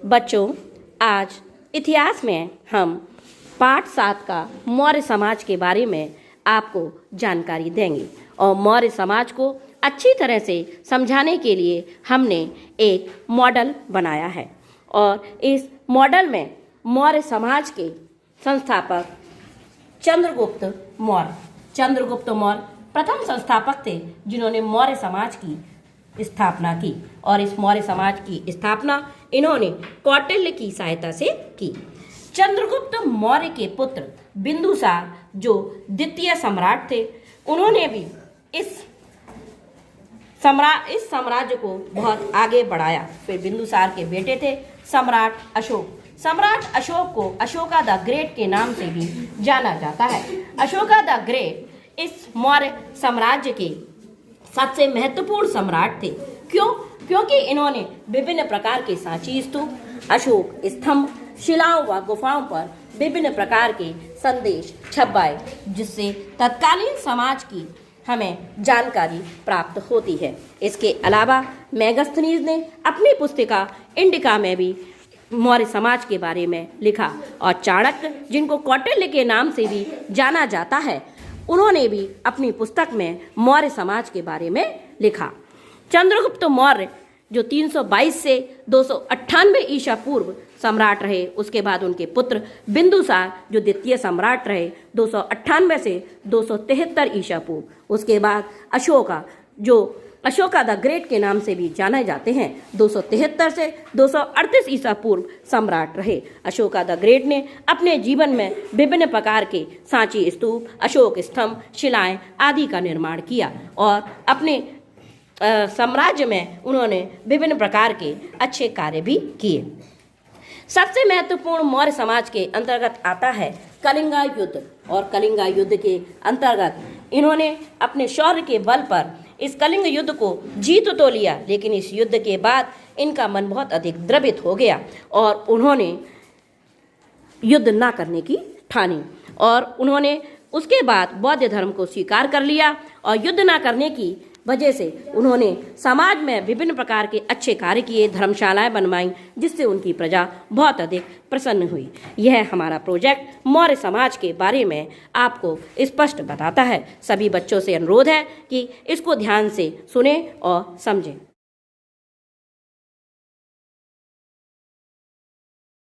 बच्चों, आज इतिहास में हम पाठ 7 का मौर्य समाज के बारे में आपको जानकारी देंगे और मौर्य समाज को अच्छी तरह से समझाने के लिए हमने एक मॉडल बनाया है। और इस मॉडल में मौर्य समाज के संस्थापक चंद्रगुप्त मौर्य प्रथम संस्थापक थे जिन्होंने मौर्य समाज की स्थापना की। और इस मौर्य समाज की स्थापना इन्होंने कौटिल्य की सहायता से की। चंद्रगुप्त मौर्य के पुत्र बिंदुसार जो द्वितीय सम्राट थे, उन्होंने भी इस साम्राज्य को बहुत आगे बढ़ाया। फिर बिंदुसार के बेटे थे सम्राट अशोक। सम्राट अशोक को अशोका द ग्रेट के नाम से भी जाना जाता है। अशोका द ग्रेट इस मौर्य साम्राज्य के सबसे महत्वपूर्ण सम्राट थे। क्यों? क्योंकि इन्होंने विभिन्न प्रकार के सांची स्तूप, अशोक स्तंभ, शिलाओं व गुफाओं पर विभिन्न प्रकार के संदेश छपवाए, जिससे तत्कालीन समाज की हमें जानकारी प्राप्त होती है। इसके अलावा मेगास्थनीज ने अपनी पुस्तिका इंडिका में भी मौर्य समाज के बारे में लिखा। और चाणक्य, जिनको कौटिल्य के नाम से भी जाना जाता है, उन्होंने भी अपनी पुस्तक में मौर्य समाज के बारे में लिखा। चंद्रगुप्त मौर्य जो 322 से 298 ईसा पूर्व सम्राट रहे, उसके बाद उनके पुत्र बिंदुसार जो द्वितीय सम्राट रहे 298 से 273 ईसा पूर्व, उसके बाद अशोका जो अशोका द ग्रेट के नाम से भी जाने जाते हैं 273 से 238 ईसा पूर्व सम्राट रहे। अशोका द ग्रेट ने अपने जीवन में विभिन्न प्रकार के सांची स्तूप, अशोक स्तंभ, शिलाएं आदि का निर्माण किया और अपने साम्राज्य में उन्होंने विभिन्न प्रकार के अच्छे कार्य भी किए। सबसे महत्वपूर्ण मौर्य समाज के अंतर्गत आता है कलिंगा युद्ध। और कलिंगा युद्ध के अंतर्गत इन्होंने अपने शौर्य के बल पर इस कलिंग युद्ध को जीत तो लिया, लेकिन इस युद्ध के बाद इनका मन बहुत अधिक द्रवित हो गया और उन्होंने युद्ध ना करने की ठानी। और उन्होंने उसके बाद बौद्ध धर्म को स्वीकार कर लिया और युद्ध ना करने की वजह से उन्होंने समाज में विभिन्न प्रकार के अच्छे कार्य किए, धर्मशालाएं बनवाईं, जिससे उनकी प्रजा बहुत अधिक प्रसन्न हुई। यह हमारा प्रोजेक्ट मौर्य समाज के बारे में आपको स्पष्ट बताता है। सभी बच्चों से अनुरोध है कि इसको ध्यान से सुने और समझें।